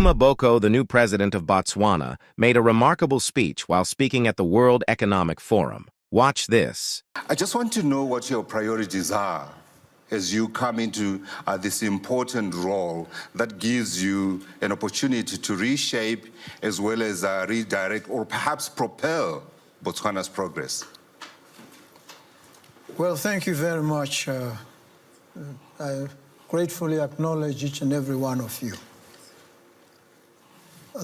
Duma BOKO, the new president of Botswana, made a remarkable speech while speaking at the World Economic Forum. Watch this. I just want to know what your priorities are as you come into this important role that gives you an opportunity to reshape as well as redirect or perhaps propel Botswana's progress. Well, thank you very much. I gratefully acknowledge each and every one of you.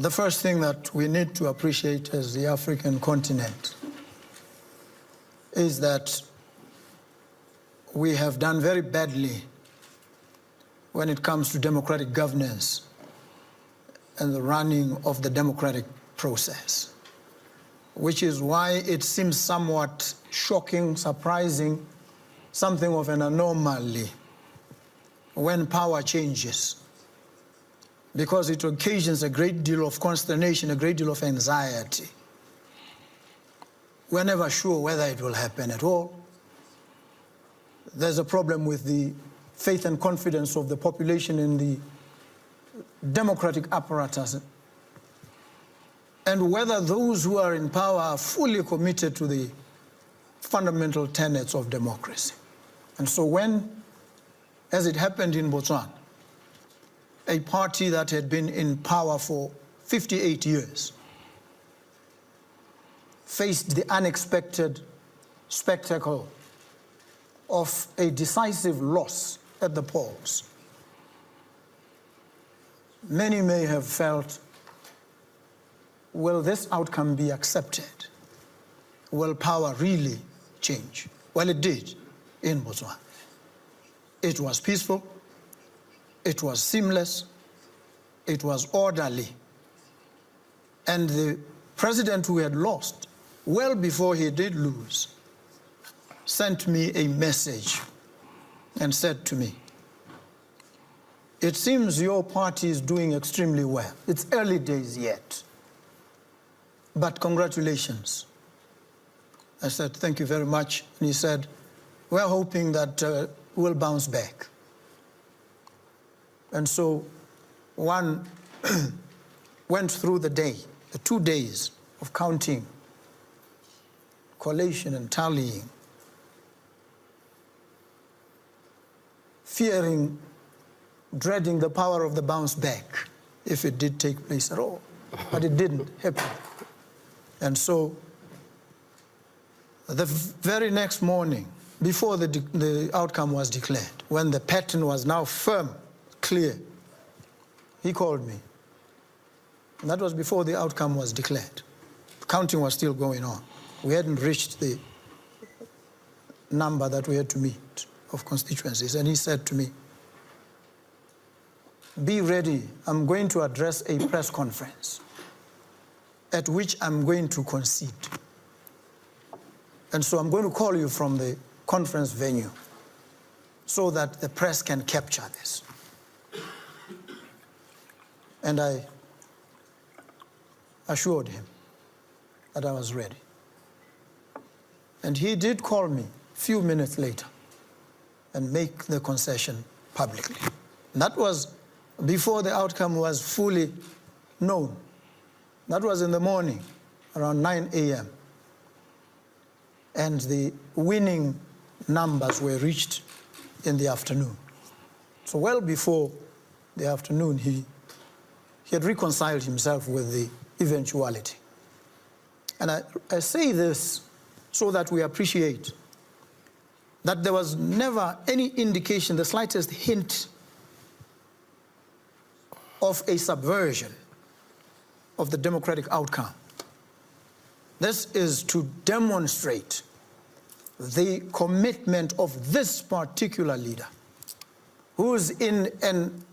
The first thing that we need to appreciate as the African continent is that we have done very badly when it comes to democratic governance and the running of the democratic process, which is why it seems somewhat shocking, surprising, something of an anomaly when power changes, because it occasions a great deal of consternation, a great deal of anxiety. We're never sure whether it will happen at all. There's a problem with the faith and confidence of the population in the democratic apparatus, and whether those who are in power are fully committed to the fundamental tenets of democracy. And so when, as it happened in Botswana, a party that had been in power for 58 years faced the unexpected spectacle of a decisive loss at the polls, many may have felt, will this outcome be accepted? Will power really change? Well, it did in Botswana. It was peaceful, it was seamless, it was orderly. And the president who had lost, well before he did lose, sent me a message and said to me, "It seems your party is doing extremely well. It's early days yet, but congratulations." I said, "Thank you very much." And he said, "We're hoping that we'll bounce back." And so one went through the 2 days of counting, collation and tallying, fearing, dreading the power of the bounce back if it did take place at all. But it didn't happen. And so the very next morning, before the outcome was declared, when the pattern was now firm, clear, he called me. And that was before the outcome was declared. The counting was still going on. We hadn't reached the number that we had to meet of constituencies. And he said to me, "Be ready. I'm going to address a press conference at which I'm going to concede. And so I'm going to call you from the conference venue so that the press can capture this." And I assured him that I was ready. And he did call me a few minutes later and make the concession publicly. And that was before the outcome was fully known. That was in the morning, around 9 a.m. And the winning numbers were reached in the afternoon. So well before the afternoon, he had reconciled himself with the eventuality. And I say this so that we appreciate that there was never any indication, the slightest hint of a subversion of the democratic outcome. This is to demonstrate the commitment of this particular leader, who is in an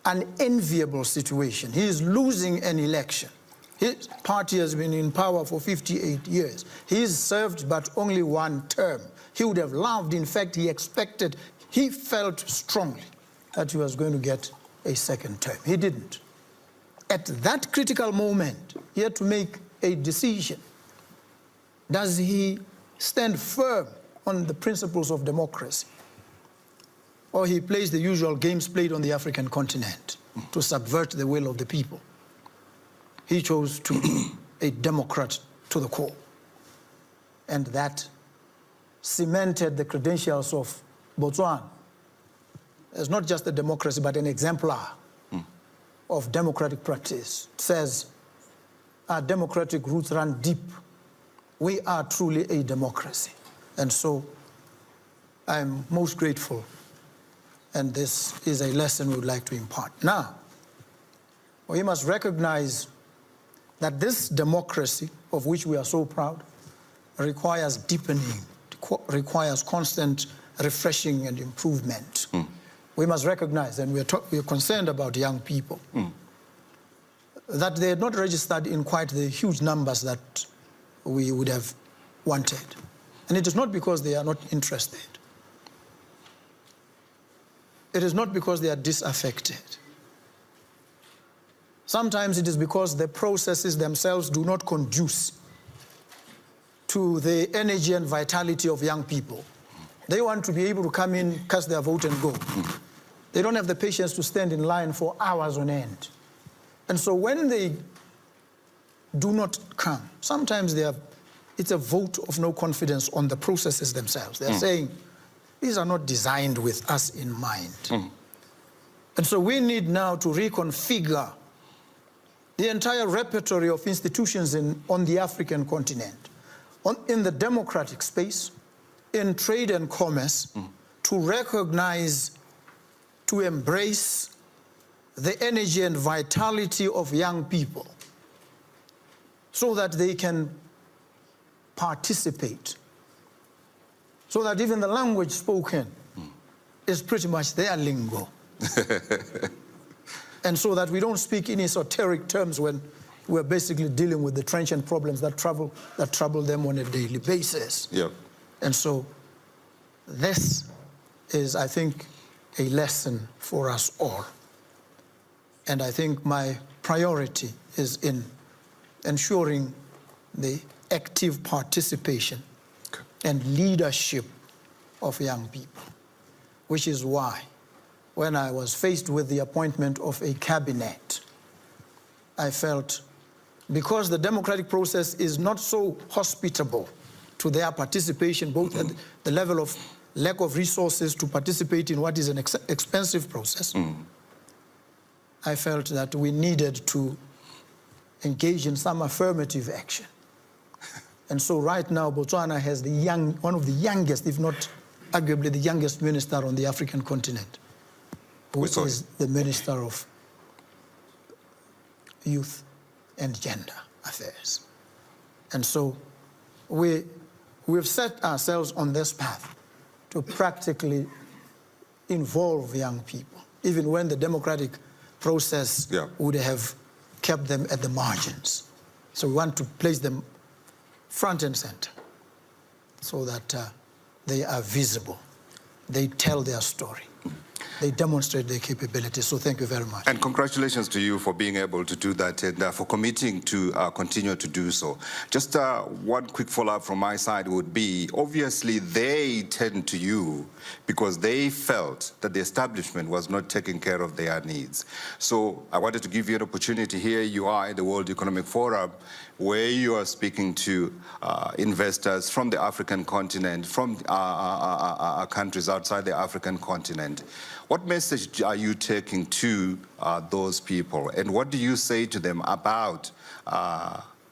unenviable situation. He is losing an election. His party has been in power for 58 years. He's served but only one term. He would have loved, in fact, he expected, he felt strongly that he was going to get a second term. He didn't. At that critical moment, he had to make a decision. Does he stand firm on the principles of democracy, or he plays the usual games played on the African continent to subvert the will of the people he chose to be a Democrat to the core. And that cemented the credentials of Botswana as not just a democracy, but an exemplar of democratic practice. It says our democratic roots run deep. We are truly a democracy. And so I'm most grateful, and this is a lesson we would like to impart. Now, we must recognize that this democracy, of which we are so proud, requires deepening, requires constant refreshing and improvement. We must recognize, and we are concerned about young people, that they had not registered in quite the huge numbers that we would have wanted. And it is not because they are not interested. It is not because they are disaffected. Sometimes it is because the processes themselves do not conduce to the energy and vitality of young people. They want to be able to come in, cast their vote and go. They don't have the patience to stand in line for hours on end. And so when they do not come, sometimes it's a vote of no confidence on the processes themselves. They're saying, these are not designed with us in mind. And so we need now to reconfigure the entire repertory of institutions on the African continent, in the democratic space, in trade and commerce, to recognize, to embrace the energy and vitality of young people so that they can participate, so that even the language spoken is pretty much their lingo. And so that we don't speak in esoteric terms when we're basically dealing with the trenchant problems that trouble them on a daily basis. Yep. And so this is, I think, a lesson for us all. And I think my priority is in ensuring the active participation and leadership of young people, which is why when I was faced with the appointment of a cabinet, I felt, because the democratic process is not so hospitable to their participation, both at the level of lack of resources to participate in what is an expensive process, I felt that we needed to engage in some affirmative action. And so right now, Botswana has one of the youngest, if not arguably the youngest minister on the African continent, who is the Minister of Youth and Gender Affairs. And so we've set ourselves on this path to practically involve young people, even when the democratic process would have kept them at the margins. So we want to place them front and center so that they are visible. They tell their story. They demonstrate their capabilities. So thank you very much. And congratulations to you for being able to do that and for committing to continue to do so. Just one quick follow-up from my side would be, obviously they turned to you because they felt that the establishment was not taking care of their needs. So I wanted to give you an opportunity. Here you are at the World Economic Forum, where you are speaking to investors from the African continent, from countries outside the African continent. What message are you taking to those people? And what do you say to them about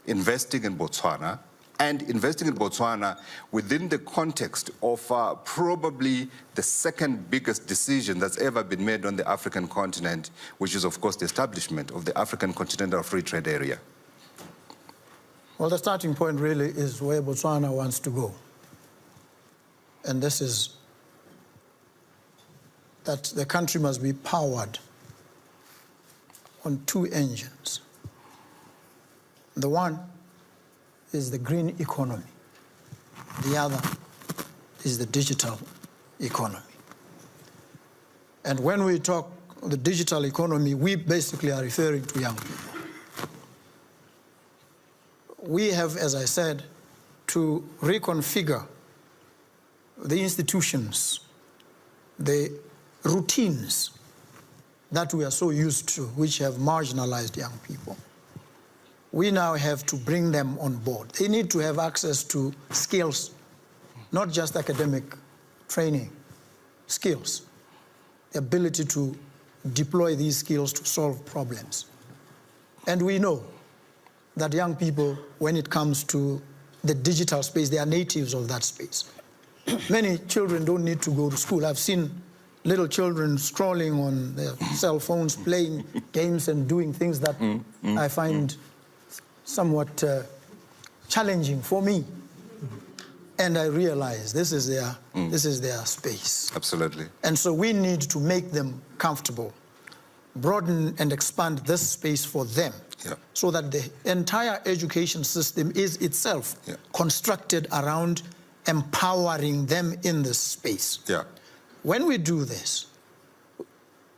investing in Botswana, and investing in Botswana within the context of probably the second biggest decision that's ever been made on the African continent, which is, of course, the establishment of the African Continental Free Trade Area? Well, the starting point really is where Botswana wants to go. And this is that the country must be powered on two engines. The one is the green economy. The other is the digital economy. And when we talk the digital economy, we basically are referring to young people. We have, as I said, to reconfigure the institutions, the routines that we are so used to, which have marginalized young people, we now have to bring them on board. They need to have access to skills, not just academic training, skills, the ability to deploy these skills to solve problems. And we know that young people, when it comes to the digital space, they are natives of that space. Many children don't need to go to school. I've seen little children scrolling on their cell phones, playing games and doing things that I find somewhat challenging for me. And I realize this is their space. Absolutely. And so we need to make them comfortable, broaden and expand this space for them, so that the entire education system is itself constructed around empowering them in this space. When we do this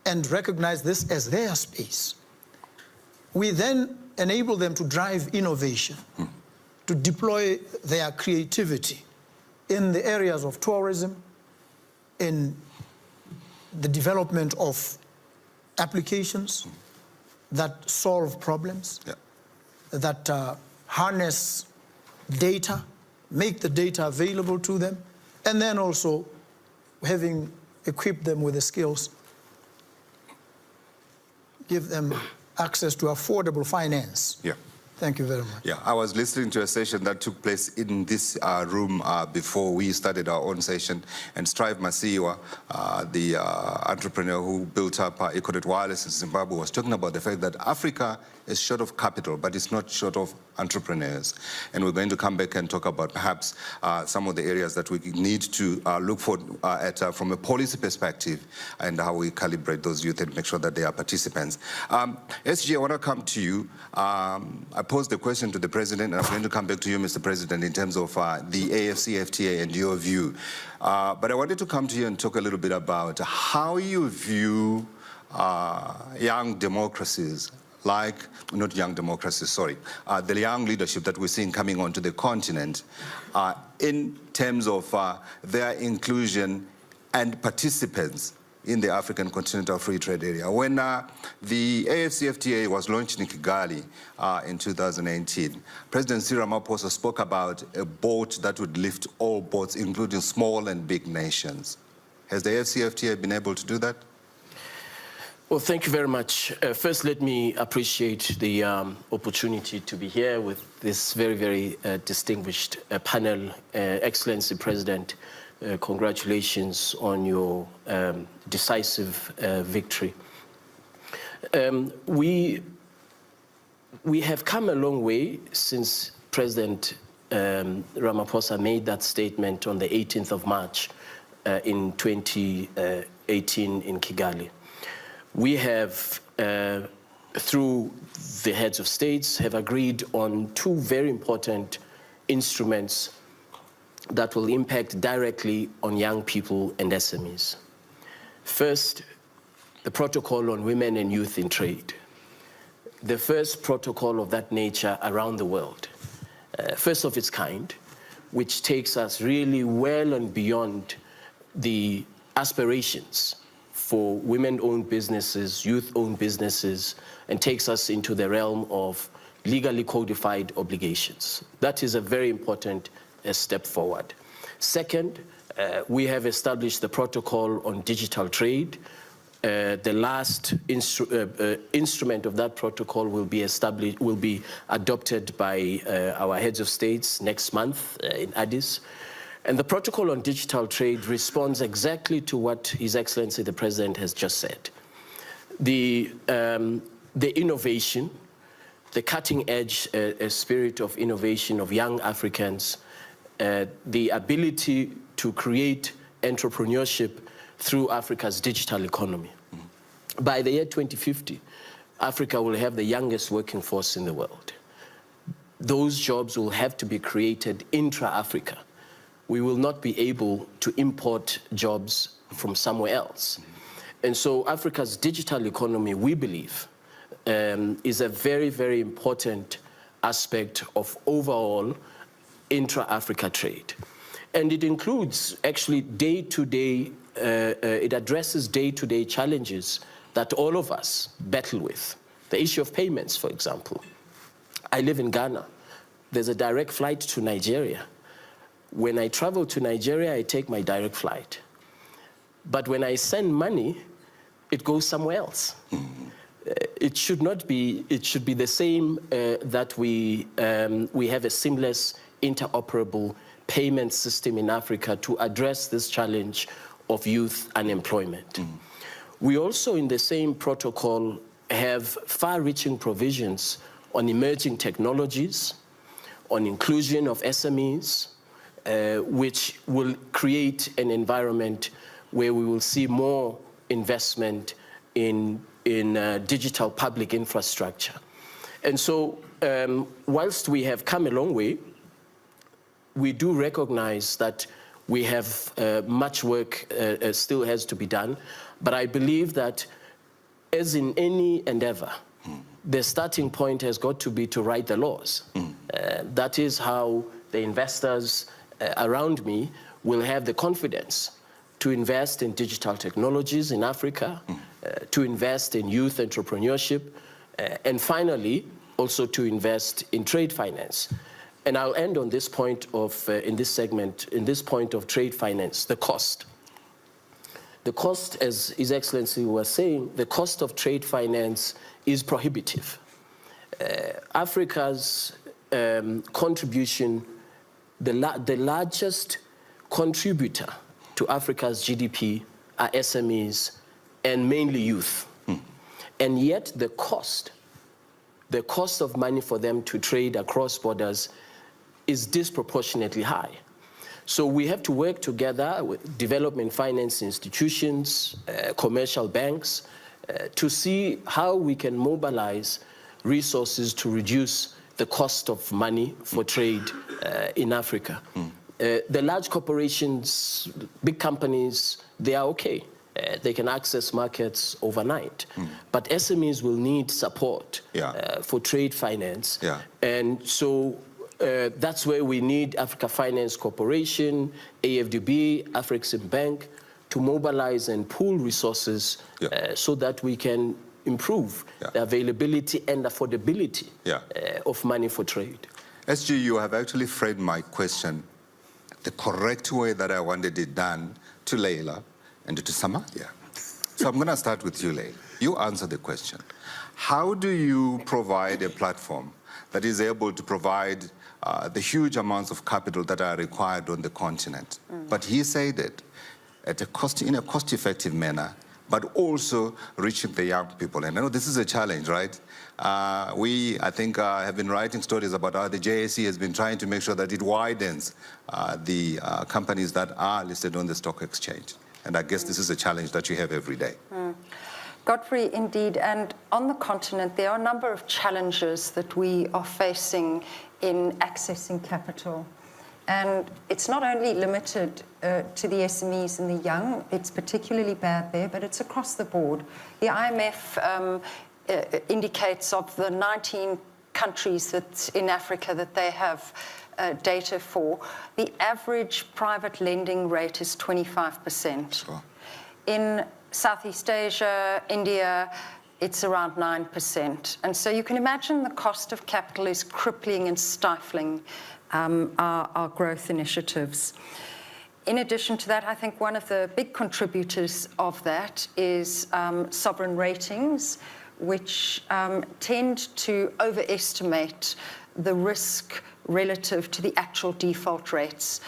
and recognize this as their space, we then enable them to drive innovation, to deploy their creativity in the areas of tourism, in the development of applications that solve problems, that harness data, make the data available to them, and then also having equipped them with the skills, give them access to affordable finance. Thank you very much. I was listening to a session that took place in this room before we started our own session, and Strive Masiwa, the entrepreneur who built up Econet Wireless in Zimbabwe, was talking about the fact that Africa is short of capital, but it's not short of entrepreneurs. And we're going to come back and talk about perhaps some of the areas that we need to look for from a policy perspective, and how we calibrate those youth and make sure that they are participants. SG, I want to come to you. I posed the question to the President, and I'm going to come back to you, Mr. President, in terms of the AFCFTA and your view. But I wanted to come to you and talk a little bit about how you view young democracies, not young democracies, sorry, the young leadership that we're seeing coming onto the continent in terms of their inclusion and participants in the African Continental Free Trade Area. When the AFCFTA was launched in Kigali in 2018, President Cyril Ramaphosa spoke about a boat that would lift all boats, including small and big nations. Has the AFCFTA been able to do that? Well, thank you very much. First, let me appreciate the opportunity to be here with this very, very distinguished panel. Excellency President, congratulations on your decisive victory. We have come a long way since President Ramaphosa made that statement on the 18th of March in 2018 in Kigali. We have, through the heads of states, have agreed on two very important instruments that will impact directly on young people and SMEs. First, the protocol on women and youth in trade. The first protocol of that nature around the world. First of its kind, which takes us really well and beyond the aspirations for women-owned businesses, youth-owned businesses, and takes us into the realm of legally codified obligations. That is a very important step forward. Second, we have established the protocol on digital trade. The last instrument of that protocol will be adopted by our heads of states next month in Addis. And the protocol on digital trade responds exactly to what His Excellency the President has just said. The innovation, the cutting-edge spirit of innovation of young Africans, the ability to create entrepreneurship through Africa's digital economy. By the year 2050, Africa will have the youngest working force in the world. Those jobs will have to be created intra-Africa. We will not be able to import jobs from somewhere else. And so Africa's digital economy, we believe, is a very, very important aspect of overall intra-Africa trade. And it includes actually day-to-day, it addresses day-to-day challenges that all of us battle with. The issue of payments, for example. I live in Ghana. There's a direct flight to Nigeria. When I travel to Nigeria, I take my direct flight. But when I send money, it goes somewhere else. It should not be, it should be the same that we have a seamless, interoperable payment system in Africa to address this challenge of youth unemployment. We also, in the same protocol, have far-reaching provisions on emerging technologies, on inclusion of SMEs, which will create an environment where we will see more investment in digital public infrastructure. And so, whilst we have come a long way, we do recognize that we have much work still has to be done, but I believe that as in any endeavor, the starting point has got to be to write the laws. That is how the investors around me will have the confidence to invest in digital technologies in Africa, to invest in youth entrepreneurship, and finally, also to invest in trade finance. And I'll end on this point of, in this segment, in this point of trade finance, the cost. The cost, as His Excellency was saying, the cost of trade finance is prohibitive. Africa's contribution, the largest contributor to Africa's GDP are SMEs and mainly youth. And yet the cost of money for them to trade across borders is disproportionately high. So we have to work together with development finance institutions, commercial banks, to see how we can mobilize resources to reduce the cost of money for trade in Africa. The large corporations, big companies, they are okay. They can access markets overnight. But SMEs will need support for trade finance. And so that's where we need Africa Finance Corporation, AFDB, Afrexim Bank, to mobilize and pool resources so that we can improve the availability and affordability of money for trade. SG, you have actually framed my question the correct way that I wanted it done to Leila and to Somalia. So I'm going to start with you, Leila. You answer the question. How do you provide a platform that is able to provide the huge amounts of capital that are required on the continent? But he said it at a in a cost-effective manner, but also reaching the young people. And I know this is a challenge, right? I think, have been writing stories about how the JSE has been trying to make sure that it widens the companies that are listed on the stock exchange. And I guess this is a challenge that you have every day. Godfrey, indeed. And on the continent, there are a number of challenges that we are facing in accessing capital. And it's not only limited to the SMEs and the young, it's particularly bad there, but it's across the board. The IMF indicates of the 19 countries that's in Africa that they have data for, the average private lending rate is 25%. Sure. In Southeast Asia, India, it's around 9%. And so you can imagine the cost of capital is crippling and stifling our growth initiatives. In addition to that, I think one of the big contributors of that is sovereign ratings, which tend to overestimate the risk relative to the actual default rates.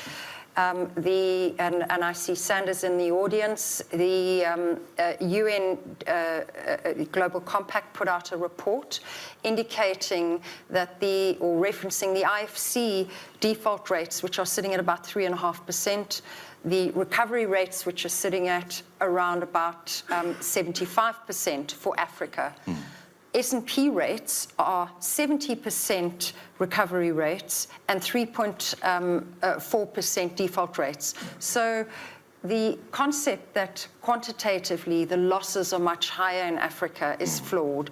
And I see Sanders in the audience, the UN Global Compact put out a report indicating that or referencing the IFC default rates, which are sitting at about 3.5%, the recovery rates, which are sitting at around about 75% for Africa. S&P rates are 70% recovery rates and 3.4% default rates. So the concept that quantitatively the losses are much higher in Africa is flawed.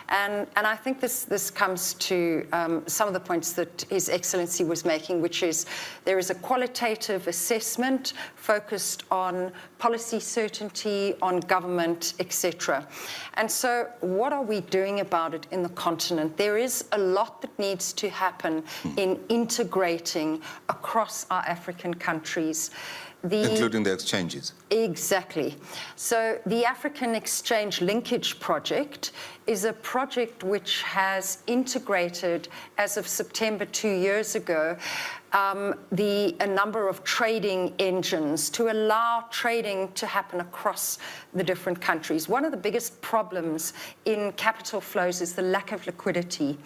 And I think this comes to some of the points that His Excellency was making, which is there is a qualitative assessment focused on policy certainty, on government, etc. And so what are we doing about it in the continent? There is a lot that needs to happen in integrating across our African countries. Including the exchanges. Exactly. So the African Exchange Linkage Project is a project which has integrated, as of September 2 years ago, a number of trading engines to allow trading to happen across the different countries. One of the biggest problems in capital flows is the lack of liquidity.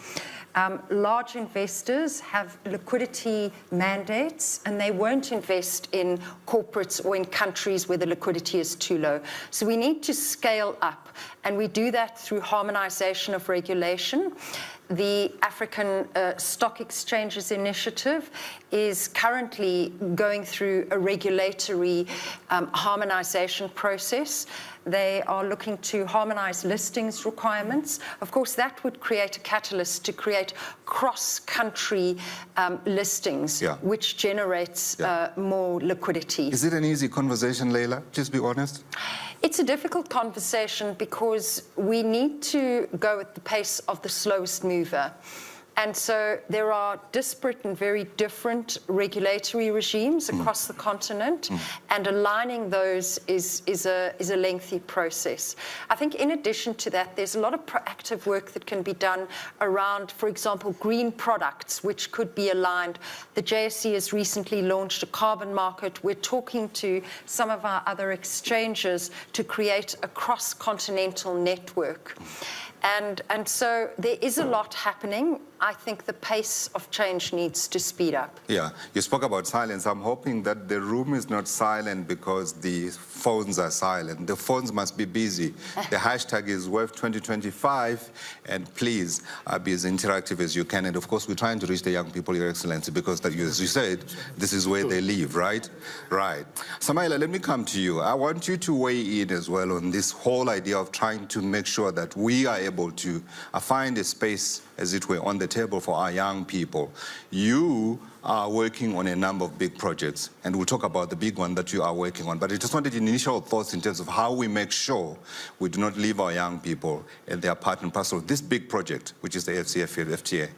Large investors have liquidity mandates and they won't invest in corporates or in countries where the liquidity is too low. So we need to scale up, and we do that through harmonization of regulation. The African Stock Exchanges Initiative is currently going through a regulatory harmonization process. They are looking to harmonize listings requirements. Of course, that would create a catalyst to create cross-country listings, which generates more liquidity. Is it an easy conversation, Leila? Just be honest. It's a difficult conversation because we need to go at the pace of the slowest mover. And so there are disparate and very different regulatory regimes across the continent, and aligning those is a lengthy process. I think in addition to that, there's a lot of proactive work that can be done around, for example, green products, which could be aligned. The JSE has recently launched a carbon market. We're talking to some of our other exchanges to create a cross-continental network. And so there is a lot happening. I think the pace of change needs to speed up. Yeah, you spoke about silence. I'm hoping that the room is not silent because the phones are silent. The phones must be busy. The hashtag is WEF2025, and please be as interactive as you can. And of course, we're trying to reach the young people, Your Excellency, because that, as you said, this is where they live, right? Right. Samaila, let me come to you. I want you to weigh in as well on this whole idea of trying to make sure that we are able to find a space, as it were, on the table for our young people. You are working on a number of big projects, and we'll talk about the big one that you are working on. But I just wanted initial thoughts in terms of how we make sure we do not leave our young people and their part and parcel of this big project, which is the FTA.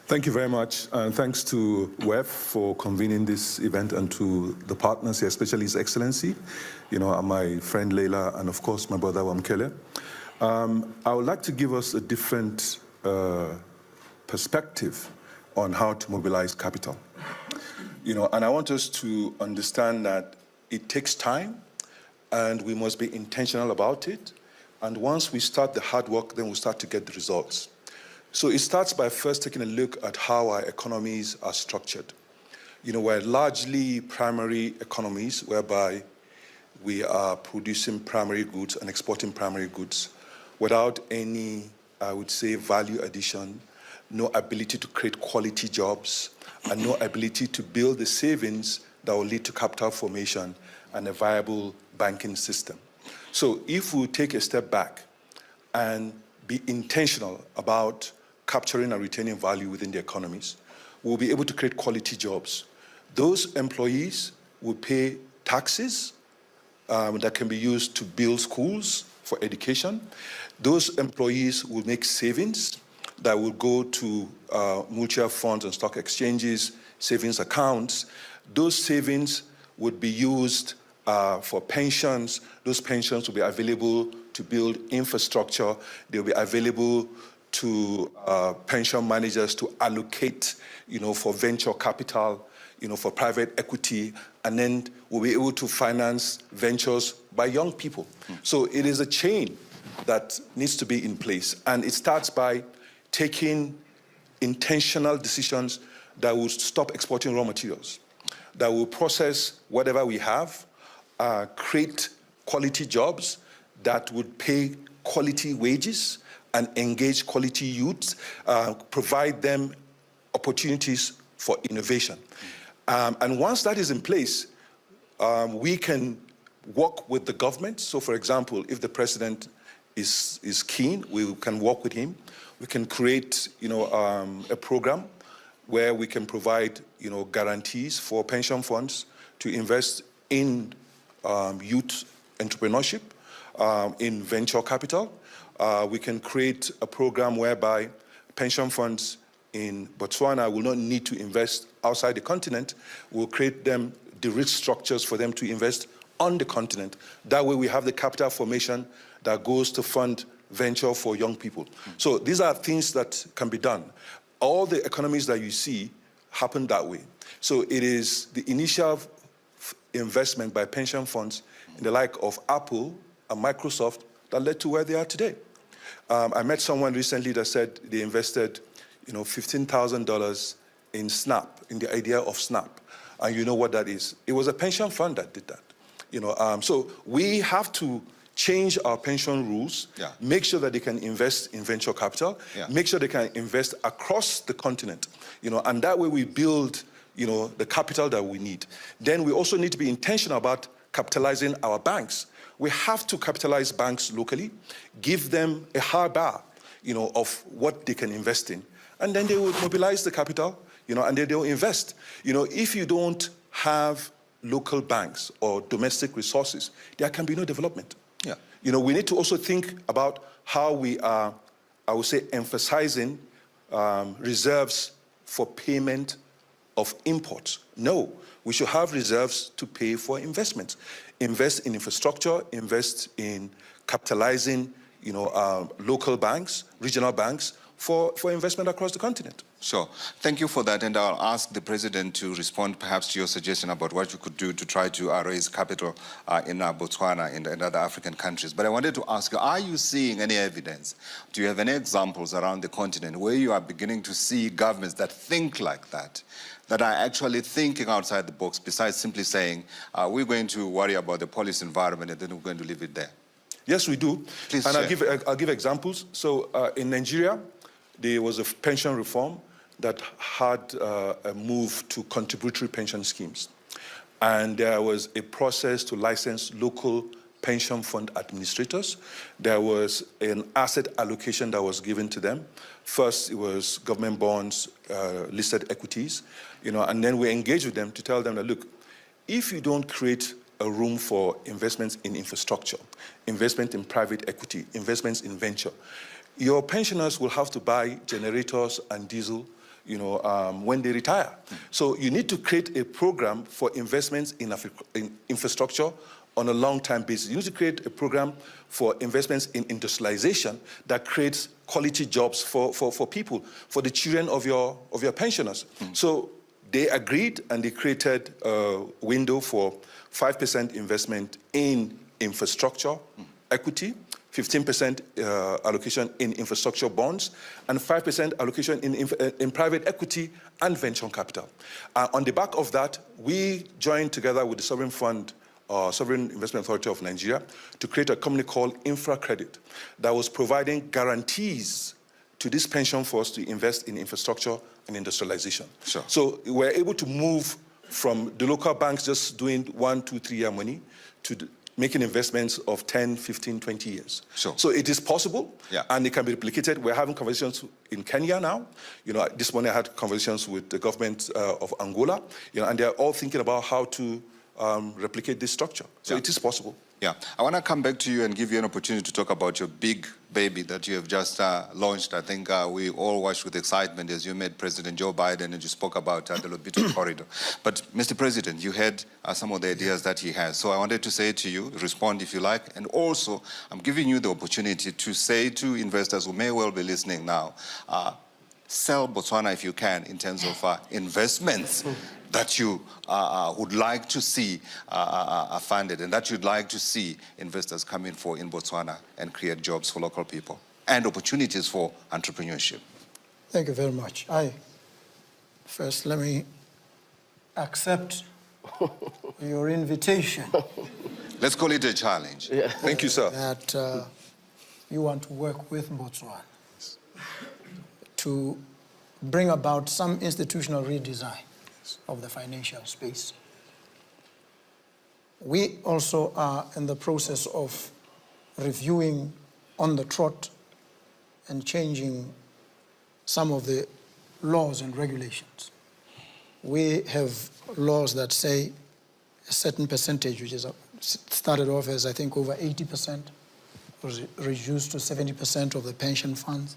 Thank you very much, and thanks to WEF for convening this event, and to the partners here, especially His Excellency, and my friend Leila, and of course my brother Wamkele. I would like to give us a different perspective on how to mobilize capital. And I want us to understand that it takes time and we must be intentional about it. And once we start the hard work, then we'll start to get the results. So it starts by first taking a look at how our economies are structured. We're largely primary economies, whereby we are producing primary goods and exporting primary goods without any, I would say, value addition, no ability to create quality jobs, and no ability to build the savings that will lead to capital formation and a viable banking system. So if we take a step back and be intentional about capturing and retaining value within the economies, we'll be able to create quality jobs. Those employees will pay taxes that can be used to build schools for education. Those employees will make savings that will go to mutual funds and stock exchanges, savings accounts. Those savings would be used for pensions. Those pensions will be available to build infrastructure. They'll be available to pension managers to allocate, for venture capital, for private equity, and then we'll be able to finance ventures by young people. So it is a chain that needs to be in place, and it starts by taking intentional decisions that will stop exporting raw materials, that will process whatever we have, create quality jobs that would pay quality wages and engage quality youth, provide them opportunities for innovation. And once that is in place, We can work with the government. So, for example, if the president is keen, we can work with him. We can create, a program where we can provide, guarantees for pension funds to invest in youth entrepreneurship, in venture capital. We can create a program whereby pension funds in Botswana will not need to invest outside the continent. We'll create them the risk structures for them to invest on the continent. That way we have the capital formation that goes to fund venture for young people. So these are things that can be done. All the economies that you see happen that way. So it is the initial investment by pension funds in the like of Apple and Microsoft that led to where they are today. I met someone recently that said they invested, $15,000 in Snap, in the idea of Snap. And you know what that is? It was a pension fund that did that. So we have to change our pension rules, make sure that they can invest in venture capital, make sure they can invest across the continent, and that way we build, the capital that we need. Then we also need to be intentional about capitalizing our banks. We have to capitalize banks locally, give them a high bar, of what they can invest in, and then they will mobilize the capital, and then they'll invest. If you don't have local banks or domestic resources, there can be no development. We need to also think about how we are, I would say, emphasizing reserves for payment of imports. No, we should have reserves to pay for investments. Invest in infrastructure, invest in capitalizing, local banks, regional banks, for investment across the continent. Sure. Thank you for that, and I'll ask the President to respond perhaps to your suggestion about what you could do to try to raise capital in Botswana and other African countries. But I wanted to ask you, are you seeing any evidence? Do you have any examples around the continent where you are beginning to see governments that think like that are actually thinking outside the box, besides simply saying, we're going to worry about the policy environment and then we're going to leave it there? Yes, we do. Please and share. I'll give examples. So in Nigeria, there was a pension reform that had a move to contributory pension schemes. And there was a process to license local pension fund administrators. There was an asset allocation that was given to them. First, it was government bonds, listed equities, and then we engaged with them to tell them that, look, if you don't create a room for investments in infrastructure, investment in private equity, investments in venture, your pensioners will have to buy generators and diesel, when they retire. So you need to create a program for investments in infrastructure on a long-term basis. You need to create a program for investments in industrialization that creates quality jobs for people, for the children of your pensioners. So they agreed and they created a window for 5% investment in infrastructure, equity, 15% allocation in infrastructure bonds, and 5% allocation in private equity and venture capital. On the back of that, we joined together with the Sovereign Fund, Sovereign Investment Authority of Nigeria, to create a company called InfraCredit that was providing guarantees to this pension funds to invest in infrastructure and industrialization. Sure. So we're able to move from the local banks just doing 1, 2, 3 year money to making investments of 10, 15, 20 years. Sure. So it is possible, and it can be replicated. We're having conversations in Kenya now. This morning I had conversations with the government of Angola, and they're all thinking about how to replicate this structure. So it is possible. Yeah, I want to come back to you and give you an opportunity to talk about your big baby that you have just launched. I think we all watched with excitement as you met President Joe Biden and you spoke about the Lobito corridor. But Mr. President, you had some of the ideas that he has. So I wanted to say to you, respond if you like, and also I'm giving you the opportunity to say to investors who may well be listening now, sell Botswana if you can in terms of investments that you would like to see funded and that you'd like to see investors come in for in Botswana and create jobs for local people and opportunities for entrepreneurship. Thank you very much. First, let me accept your invitation. Let's call it a challenge. Yeah. Thank you, sir. That you want to work with Botswana to bring about some institutional redesign of the financial space. We also are in the process of reviewing on the trot and changing some of the laws and regulations. We have laws that say a certain percentage, which is started off as I think over 80%, was reduced to 70% of the pension funds,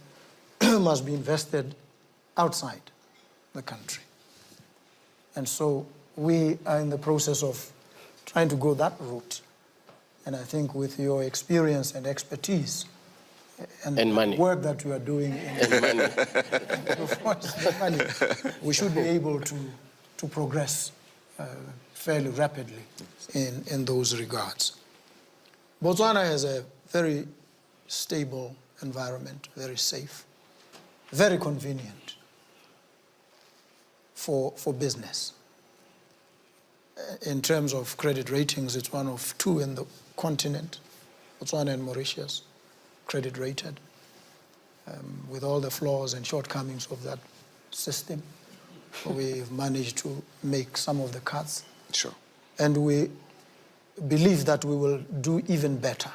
must be invested outside the country. And so we are in the process of trying to go that route. And I think with your experience and expertise and money. work that you are doing in of course, money, we should be able to progress fairly rapidly in those regards. Botswana has a very stable environment, very safe, very convenient for business. In terms of credit ratings, it's one of two in the continent, Botswana and Mauritius, credit rated, with all the flaws and shortcomings of that system. We've managed to make some of the cuts. Sure. And we believe that we will do even better.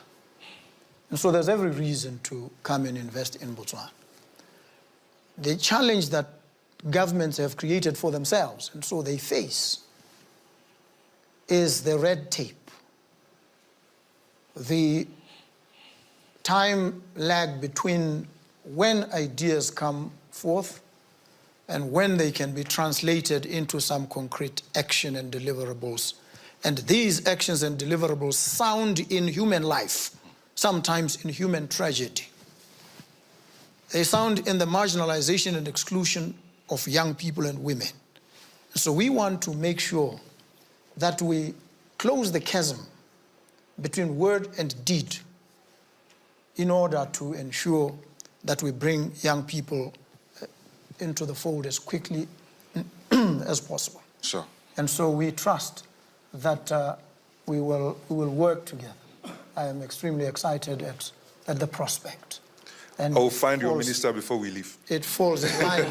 And so there's every reason to come and invest in Botswana. The challenge that governments have created for themselves, and so they face, is the red tape. The time lag between when ideas come forth and when they can be translated into some concrete action and deliverables. And these actions and deliverables sound in human life, sometimes in human tragedy. They sound in the marginalization and exclusion of young people and women. So we want to make sure that we close the chasm between word and deed in order to ensure that we bring young people into the fold as quickly as possible. Sure. And so we trust that we will work together. I am extremely excited at the prospect. And I will find your minister before we leave. It falls in line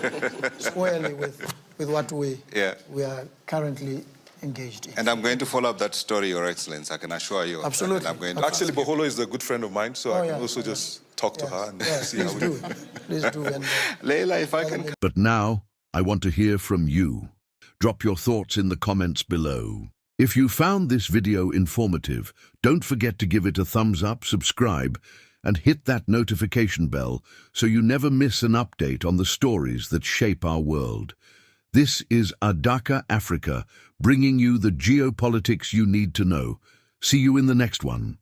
squarely with what we are currently engaged in. And I'm going to follow up that story, Your Excellency, I can assure you. Absolutely. And I'm going to Actually, Boholo is a good friend of mine, so I can also just talk to her and see how we do. Please do. And, Leila, if I can... But now, I want to hear from you. Drop your thoughts in the comments below. If you found this video informative, don't forget to give it a thumbs up, subscribe, and hit that notification bell so you never miss an update on the stories that shape our world. This is Adaka Africa, bringing you the geopolitics you need to know. See you in the next one.